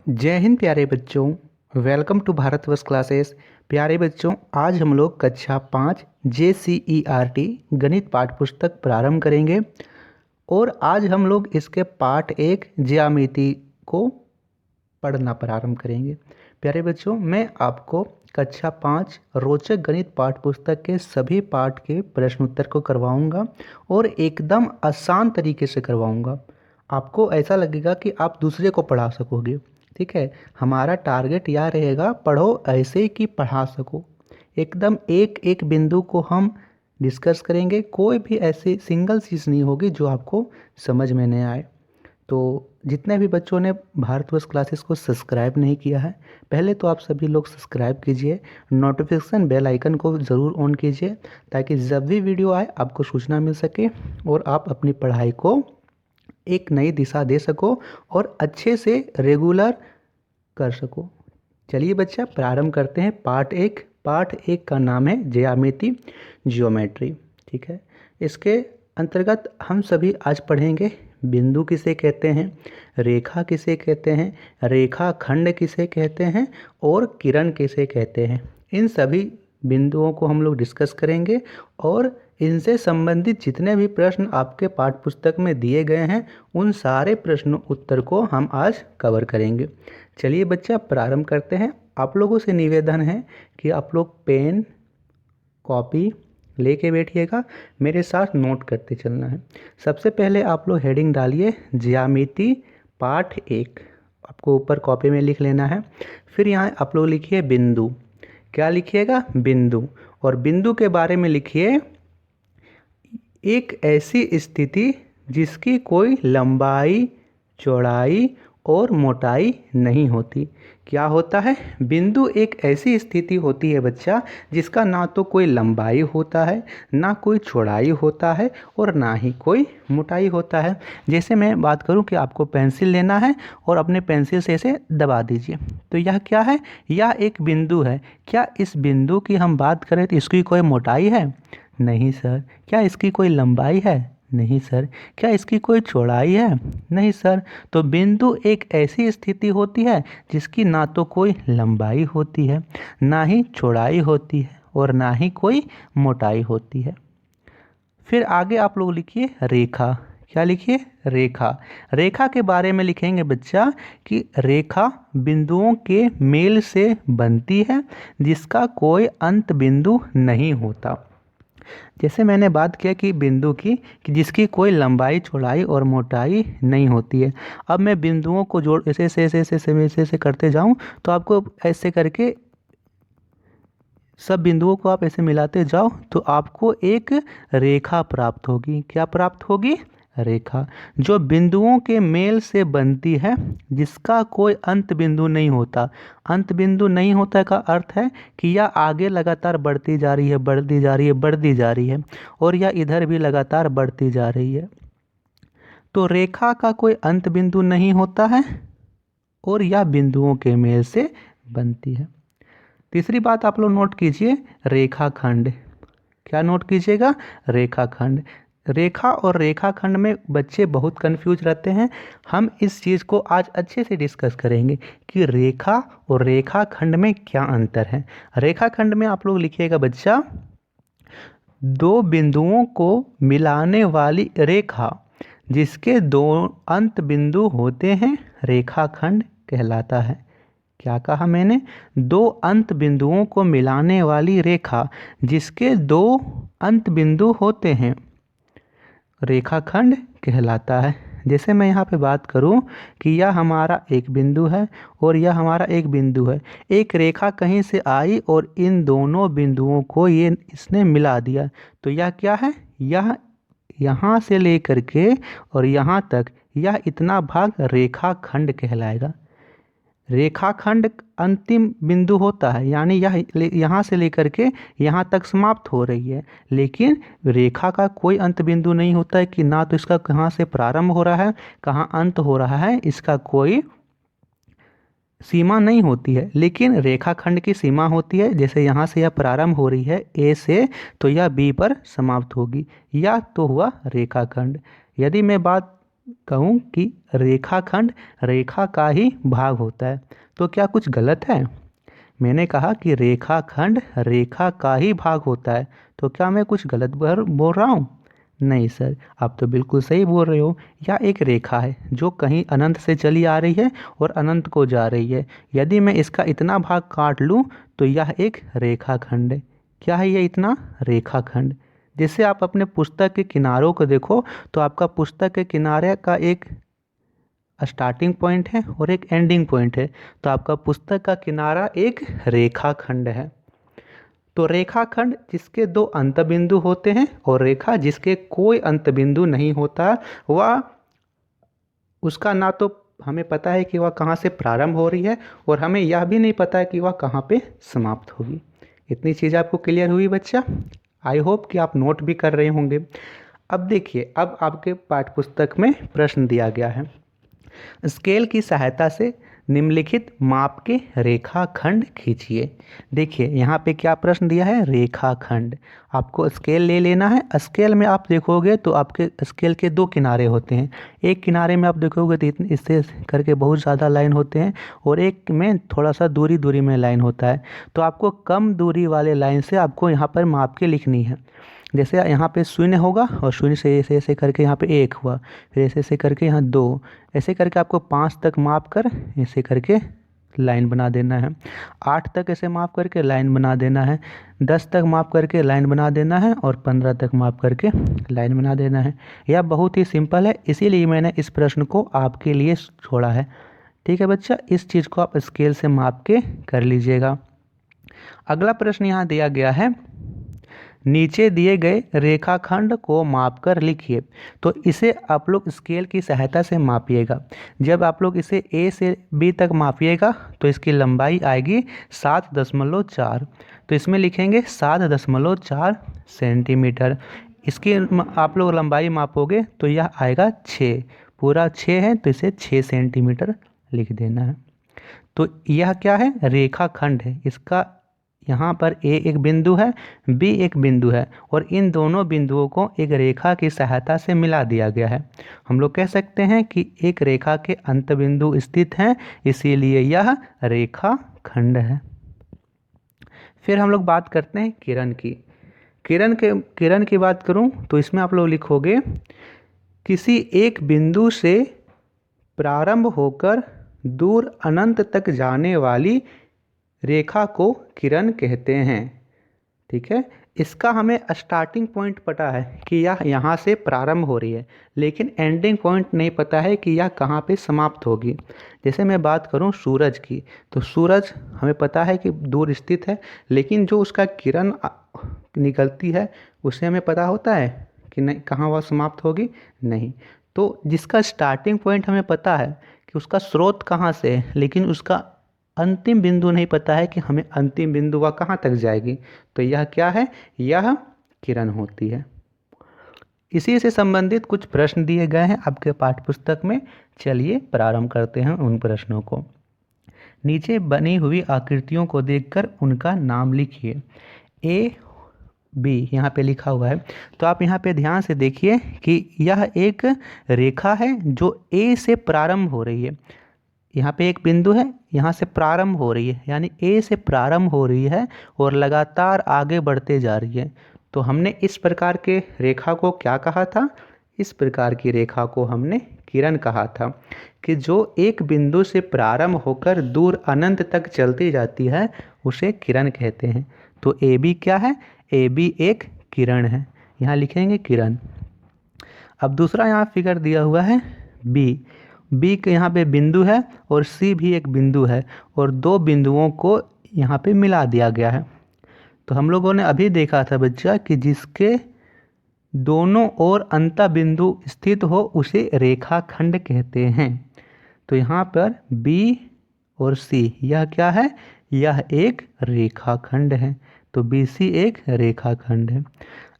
जय हिंद प्यारे बच्चों। Welcome to Bharatvarsh classes. प्यारे बच्चों, आज हम लोग कक्षा 5 JCERT गणित पाठ पुस्तक प्रारंभ करेंगे और आज हम लोग इसके पाठ 1 ज्यामिति को पढ़ना प्रारंभ करेंगे। प्यारे बच्चों, मैं आपको कक्षा 5 रोचक गणित पाठ पुस्तक के सभी पाठ के प्रश्न उत्तर को करवाऊंगा और एकदम आसान तरीके से करवाऊंगा। आपको ऐसा लगेगा कि आप दूसरे को पढ़ा सकोगे। ठीक है, हमारा टारगेट यह रहेगा, पढ़ो ऐसे कि पढ़ा सको। एकदम एक एक बिंदु को हम डिस्कस करेंगे, कोई भी ऐसी सिंगल चीज़ नहीं होगी जो आपको समझ में नहीं आए। तो जितने भी बच्चों ने भारतवर्ष क्लासेस को सब्सक्राइब नहीं किया है, पहले तो आप सभी लोग सब्सक्राइब कीजिए, नोटिफिकेशन बेल आइकन को ज़रूर ऑन कीजिए ताकि जब भी वीडियो आए आपको सूचना मिल सके और आप अपनी पढ़ाई को एक नई दिशा दे सको और अच्छे से रेगुलर कर सको। चलिए बच्चा, प्रारंभ करते हैं पार्ट 1। पार्ट 1 का नाम है ज्यामिति, जियोमेट्री। ठीक है, इसके अंतर्गत हम सभी आज पढ़ेंगे बिंदु किसे कहते हैं, रेखा किसे कहते हैं, रेखा खंड किसे कहते हैं और किरण किसे कहते हैं। इन सभी बिंदुओं को हम लोग डिस्कस करेंगे और इनसे संबंधित जितने भी प्रश्न आपके पाठ्य पुस्तक में दिए गए हैं उन सारे प्रश्न उत्तर को हम आज कवर करेंगे। चलिए बच्चा, प्रारंभ करते हैं। आप लोगों से निवेदन है कि आप लोग पेन कॉपी लेके बैठिएगा, मेरे साथ नोट करते चलना है। सबसे पहले आप लोग हेडिंग डालिए ज्यामिति पाठ 1, आपको ऊपर कॉपी में लिख लेना है। फिर यहाँ आप लोग लिखिए बिंदु। क्या लिखिएगा? बिंदु। और बिंदु के बारे में लिखिए एक ऐसी स्थिति जिसकी कोई लंबाई, चौड़ाई और मोटाई नहीं होती। क्या होता है? बिंदु एक ऐसी स्थिति होती है बच्चा जिसका ना तो कोई लंबाई होता है, ना कोई चौड़ाई होता है और ना ही कोई मोटाई होता है। जैसे मैं बात करूं कि आपको पेंसिल लेना है और अपने पेंसिल से इसे दबा दीजिए, तो यह क्या है? यह एक बिंदु है। क्या इस बिंदु की हम बात करें तो इसकी कोई मोटाई है? नहीं सर। क्या इसकी कोई लंबाई है? नहीं सर। क्या इसकी कोई चौड़ाई है? नहीं सर। तो बिंदु एक ऐसी स्थिति होती है जिसकी ना तो कोई लंबाई होती है, ना ही चौड़ाई होती है और ना ही कोई मोटाई होती है। फिर आगे आप लोग लिखिए रेखा। क्या लिखिए? रेखा। रेखा के बारे में लिखेंगे बच्चा कि रेखा बिंदुओं के मेल से बनती है जिसका कोई अंत बिंदु नहीं होता। जैसे मैंने बात किया कि बिंदु की कि जिसकी कोई लंबाई, चौड़ाई और मोटाई नहीं होती है। अब मैं बिंदुओं को जोड़ ऐसे करते जाऊं तो आपको ऐसे करके सब बिंदुओं को आप ऐसे मिलाते जाओ तो आपको एक रेखा प्राप्त होगी। क्या प्राप्त होगी? रेखा, जो बिंदुओं के मेल से बनती है जिसका कोई अंत बिंदु नहीं होता। अंत बिंदु नहीं होता का अर्थ है कि यह आगे लगातार बढ़ती जा रही है, बढ़ती जा रही है, बढ़ती जा रही है और यह इधर भी लगातार बढ़ती जा रही है। तो रेखा का कोई अंत बिंदु नहीं होता है और यह बिंदुओं के मेल से बनती है। तीसरी बात आप लोग नोट कीजिए, रेखाखंड। क्या नोट कीजिएगा? रेखाखंड। रेखा और रेखाखंड में बच्चे बहुत कंफ्यूज रहते हैं। हम इस चीज़ को आज अच्छे से डिस्कस करेंगे कि रेखा और रेखाखंड में क्या अंतर है। रेखाखंड में आप लोग लिखिएगा बच्चा, दो बिंदुओं को मिलाने वाली रेखा जिसके दो अंत बिंदु होते हैं रेखाखंड कहलाता है। क्या कहा मैंने? दो अंत बिंदुओं को मिलाने वाली रेखा जिसके दो अंत बिंदु होते हैं रेखाखंड कहलाता है। जैसे मैं यहाँ पे बात करूँ कि यह हमारा एक बिंदु है और यह हमारा एक बिंदु है। एक रेखा कहीं से आई और इन दोनों बिंदुओं को इसने मिला दिया, तो यह क्या है? यह यहाँ से लेकर के और यहाँ तक यह इतना भाग रेखाखंड कहलाएगा। रेखाखंड अंतिम बिंदु होता है, यानी यह यहाँ से लेकर के यहाँ तक समाप्त हो रही है, लेकिन रेखा का कोई अंत बिंदु नहीं होता है कि ना तो इसका कहाँ से प्रारंभ हो रहा है, कहाँ अंत हो रहा है, इसका कोई सीमा नहीं होती है। लेकिन रेखाखंड की सीमा होती है। जैसे यहाँ से यह प्रारंभ हो रही है ए से, तो यह बी पर समाप्त होगी। यह तो हुआ रेखाखंड। यदि मैं बात कहूँ कि रेखाखंड रेखा का ही भाग होता है, तो क्या कुछ गलत है? मैंने कहा कि रेखाखंड रेखा का ही भाग होता है, तो क्या मैं कुछ गलत बोल रहा हूँ? नहीं सर, आप तो बिल्कुल सही बोल रहे हो। यह एक रेखा है जो कहीं अनंत से चली आ रही है और अनंत को जा रही है। यदि मैं इसका इतना भाग काट लूँ तो यह एक रेखाखंड है। क्या है ये इतना? रेखाखंड। जैसे आप अपने पुस्तक के किनारों को देखो तो आपका पुस्तक के किनारे का एक स्टार्टिंग पॉइंट है और एक एंडिंग पॉइंट है, तो आपका पुस्तक का किनारा एक रेखाखंड है। तो रेखाखंड जिसके दो अंत बिंदु होते हैं और रेखा जिसके कोई अंत बिंदु नहीं होता, वह उसका ना तो हमें पता है कि वह कहाँ से प्रारंभ हो रही है और हमें यह भी नहीं पता है कि वह कहाँ पे समाप्त होगी। इतनी चीज़ आपको क्लियर हुई बच्चा? आई होप कि आप नोट भी कर रहे होंगे। अब देखिए, अब आपके पाठ्यपुस्तक में प्रश्न दिया गया है, स्केल की सहायता से निम्नलिखित माप के रेखाखंड खींचिए। देखिए यहाँ पे क्या प्रश्न दिया है? रेखाखंड। आपको स्केल ले लेना है। स्केल में आप देखोगे तो आपके स्केल के दो किनारे होते हैं। एक किनारे में आप देखोगे तो इससे करके बहुत ज़्यादा लाइन होते हैं और एक में थोड़ा सा दूरी दूरी में लाइन होता है। तो आपको कम दूरी वाले लाइन से आपको यहाँ पर माप के लिखनी है। जैसे यहाँ पे शून्य होगा और शून्य से ऐसे ऐसे करके यहाँ पे एक हुआ, फिर ऐसे ऐसे करके यहाँ दो, ऐसे करके आपको 5 तक माप कर ऐसे करके लाइन बना देना है। 8 तक ऐसे माप करके लाइन बना देना है। 10 तक माप करके लाइन बना देना है और 15 तक माप करके लाइन बना देना है। यह बहुत ही सिंपल है, इसीलिए मैंने इस प्रश्न को आपके लिए छोड़ा है। ठीक है बच्चा, इस चीज़ को आप स्केल से माप के कर लीजिएगा। अगला प्रश्न यहाँ दिया गया है, नीचे दिए गए रेखाखंड को मापकर लिखिए। तो इसे आप लोग स्केल की सहायता से मापिएगा। जब आप लोग इसे ए से बी तक मापिएगा तो इसकी लंबाई आएगी 7.4। तो इसमें लिखेंगे 7.4 सेंटीमीटर। इसकी आप लोग लंबाई मापोगे तो यह आएगा 6, पूरा 6 है तो इसे 6 सेंटीमीटर लिख देना है। तो यह क्या है? रेखाखंड है। इसका यहाँ पर ए एक बिंदु है, बी एक बिंदु है और इन दोनों बिंदुओं को एक रेखा की सहायता से मिला दिया गया है। हम लोग कह सकते हैं कि एक रेखा के अंत बिंदु स्थित हैं, इसीलिए यह रेखाखंड है। फिर हम लोग बात करते हैं किरण की। किरण की बात करूं तो इसमें आप लोग लिखोगे, किसी एक बिंदु से प्रारंभ होकर दूर अनंत तक जाने वाली रेखा को किरण कहते हैं। ठीक है, इसका हमें स्टार्टिंग पॉइंट पता है कि यह यहाँ से प्रारंभ हो रही है, लेकिन एंडिंग पॉइंट नहीं पता है कि यह कहाँ पे समाप्त होगी। जैसे मैं बात करूँ सूरज की, तो सूरज हमें पता है कि दूर स्थित है, लेकिन जो उसका किरण निकलती है उसे हमें पता होता है कि नहीं कहाँ वह समाप्त होगी? नहीं। तो जिसका स्टार्टिंग पॉइंट हमें पता है कि उसका स्रोत कहाँ से है, लेकिन उसका अंतिम बिंदु नहीं पता है कि हमें अंतिम बिंदु वह कहाँ तक जाएगी, तो यह क्या है? यह किरण होती है। इसी से संबंधित कुछ प्रश्न दिए गए हैं आपके पाठ्यपुस्तक में। चलिए प्रारंभ करते हैं उन प्रश्नों को। नीचे बनी हुई आकृतियों को देखकर उनका नाम लिखिए। ए बी यहाँ पे लिखा हुआ है, तो आप यहाँ पे ध्यान से देखिए कि यह एक रेखा है जो ए से प्रारंभ हो रही है। यहाँ पे एक बिंदु है, यहाँ से प्रारंभ हो रही है, यानी ए से प्रारंभ हो रही है और लगातार आगे बढ़ते जा रही है। तो हमने इस प्रकार के रेखा को क्या कहा था? इस प्रकार की रेखा को हमने किरण कहा था, कि जो एक बिंदु से प्रारंभ होकर दूर अनंत तक चलती जाती है उसे किरण कहते हैं। तो ए बी क्या है? ए बी एक किरण है, यहाँ लिखेंगे किरण। अब दूसरा यहाँ फिगर दिया हुआ है बी के यहाँ पे बिंदु है और सी भी एक बिंदु है और दो बिंदुओं को यहाँ पे मिला दिया गया है। तो हम लोगों ने अभी देखा था बच्चा कि जिसके दोनों ओर अंत बिंदु स्थित हो उसे रेखाखंड कहते हैं। तो यहाँ पर बी और सी यह क्या है? यह एक रेखाखंड है। तो बी सी एक रेखाखंड है।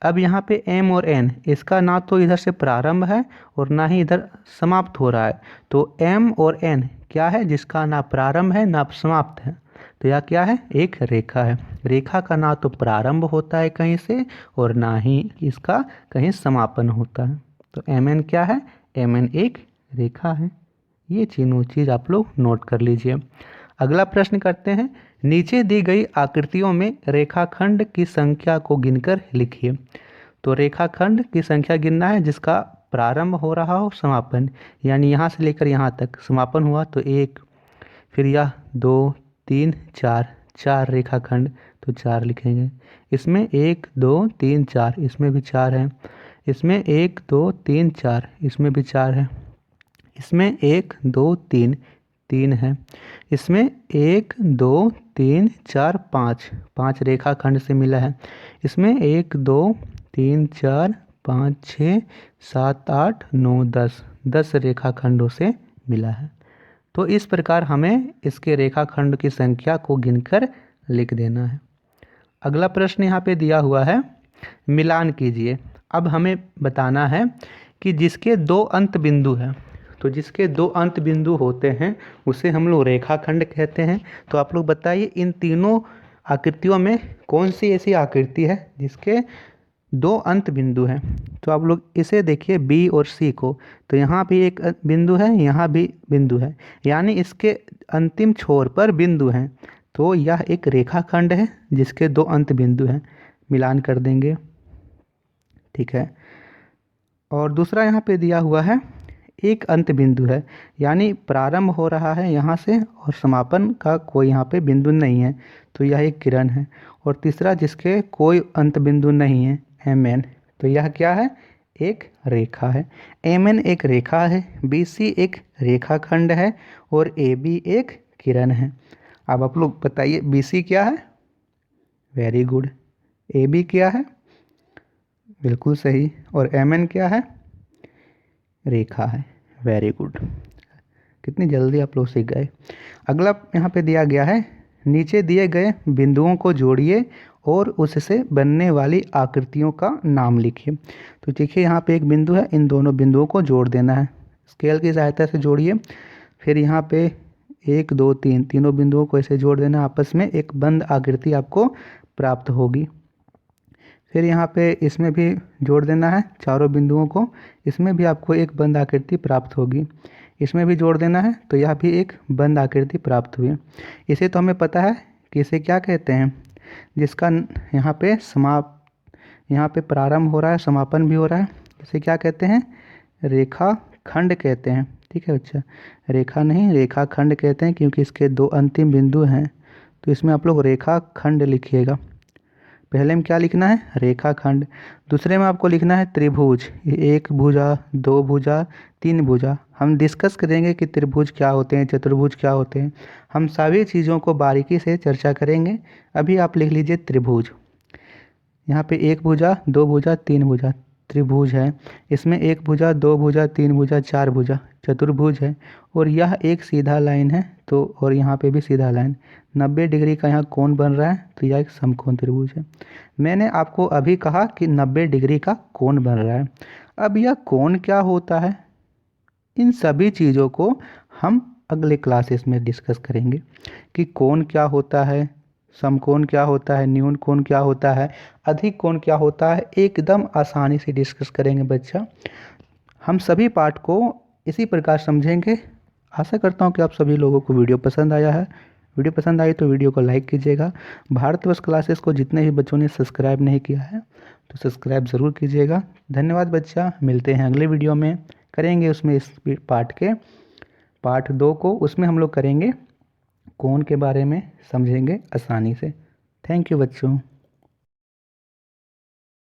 अब यहाँ पे एम और एन, इसका ना तो इधर से प्रारंभ है और ना ही इधर समाप्त हो रहा है। तो एम और एन क्या है? जिसका ना प्रारंभ है ना समाप्त है। तो यह क्या है? एक रेखा है। रेखा का ना तो प्रारंभ होता है कहीं से और ना ही इसका कहीं समापन होता है। तो एम एन क्या है? MN एक रेखा है। ये तीनों चीज़ आप लोग नोट कर लीजिए। अगला प्रश्न करते हैं, नीचे दी गई आकृतियों में रेखाखंड की संख्या को गिनकर लिखिए। तो रेखाखंड की संख्या गिनना है जिसका प्रारंभ हो रहा हो समापन, यानी यहाँ से लेकर यहाँ तक समापन हुआ तो 1, फिर यह 2, 3, 4, 4 रेखाखंड तो 4 लिखेंगे। इसमें 1, 2, 3, 4, इसमें भी 4 है। इसमें 1, 2, 3, 4, इसमें भी 4 है। इसमें 1, 2, 3, 3 है। इसमें 1, 2, 3, 4, 5, 5 रेखाखंड से मिला है। इसमें 1, 2, 3, 4, 5, 6, 7, 8, 9, 10, 10 रेखाखंडों से मिला है। तो इस प्रकार हमें इसके रेखाखंड की संख्या को गिनकर लिख देना है। अगला प्रश्न यहाँ पे दिया हुआ है, मिलान कीजिए। अब हमें बताना है कि जिसके दो अंत बिंदु हैं, तो जिसके दो अंत बिंदु होते हैं उसे हम लोग रेखाखंड कहते हैं। तो आप लोग बताइए इन तीनों आकृतियों में कौन सी ऐसी आकृति है जिसके दो अंत बिंदु हैं। तो आप लोग इसे देखिए B और C को, तो यहाँ भी एक बिंदु है, यहाँ भी बिंदु है, यानी इसके अंतिम छोर पर बिंदु हैं। तो यह एक रेखाखंड है जिसके दो अंत बिंदु हैं। मिलान कर देंगे, ठीक है। और दूसरा यहाँ पे दिया हुआ है एक अंत बिंदु है, यानी प्रारंभ हो रहा है यहाँ से और समापन का कोई यहाँ पे बिंदु नहीं है, तो यह एक किरण है। और तीसरा जिसके कोई अंत बिंदु नहीं है, MN, तो यह क्या है, एक रेखा है। MN एक रेखा है, BC एक रेखाखंड है और AB एक किरण है। अब आप लोग बताइए BC क्या है, वेरी गुड। AB क्या है, बिल्कुल सही। और MN क्या है, रेखा है, वेरी गुड। कितनी जल्दी आप लोग सीख गए। अगला यहाँ पे दिया गया है, नीचे दिए गए बिंदुओं को जोड़िए और उससे बनने वाली आकृतियों का नाम लिखिए। तो देखिए यहाँ पे एक बिंदु है, इन दोनों बिंदुओं को जोड़ देना है। स्केल की सहायता से जोड़िए। फिर यहाँ पे 1, 2, 3, तीनों बिंदुओं को ऐसे जोड़ देना आपस में, एक बंद आकृति आपको प्राप्त होगी। फिर यहाँ पे इसमें भी जोड़ देना है चारों बिंदुओं को, इसमें भी आपको एक बंद आकृति प्राप्त होगी। इसमें भी जोड़ देना है तो यह भी एक बंद आकृति प्राप्त हुई। इसे तो हमें पता है कि इसे क्या कहते हैं, जिसका यहाँ पे प्रारंभ हो रहा है, समापन भी हो रहा है, इसे क्या कहते हैं, रेखा खंड कहते हैं। ठीक है बच्चा, रेखा नहीं रेखाखंड कहते हैं, क्योंकि इसके दो अंतिम बिंदु हैं। तो इसमें आप लोग रेखा खंड लिखिएगा। पहले में क्या लिखना है, रेखाखंड। दूसरे में आपको लिखना है त्रिभुज, एक भुजा, दो भुजा, तीन भुजा। हम डिस्कस करेंगे कि त्रिभुज क्या होते हैं, चतुर्भुज क्या होते हैं, हम सभी चीज़ों को बारीकी से चर्चा करेंगे। अभी आप लिख लीजिए त्रिभुज। यहाँ पे एक भुजा, दो भुजा, तीन भुजा, त्रिभुज है। इसमें एक भुजा, दो भुजा, तीन भुजा, चार भुजा, चतुर्भुज है। और यह एक सीधा लाइन है, तो और यहाँ पे भी सीधा लाइन, 90 डिग्री का यहाँ कोण बन रहा है, तो यह एक समकोण त्रिभुज है। मैंने आपको अभी कहा कि 90 डिग्री का कोण बन रहा है। अब यह कोण क्या होता है, इन सभी चीज़ों को हम अगले क्लासेस में डिस्कस करेंगे कि कोण क्या होता है, समकोण क्या होता है, न्यून कोण क्या होता है, अधिक कोण क्या होता है, एकदम आसानी से डिस्कस करेंगे बच्चा। हम सभी पार्ट को इसी प्रकार समझेंगे। आशा करता हूँ कि आप सभी लोगों को वीडियो पसंद आया है। वीडियो पसंद आई तो वीडियो को लाइक कीजिएगा। भारतवर्ष क्लासेस को जितने भी बच्चों ने सब्सक्राइब नहीं किया है तो सब्सक्राइब ज़रूर कीजिएगा। धन्यवाद बच्चा, मिलते हैं अगले वीडियो में, करेंगे उसमें इस पार्ट के पार्ट 2 को, उसमें हम लोग करेंगे कोण के बारे में, समझेंगे आसानी से। थैंक यू बच्चों।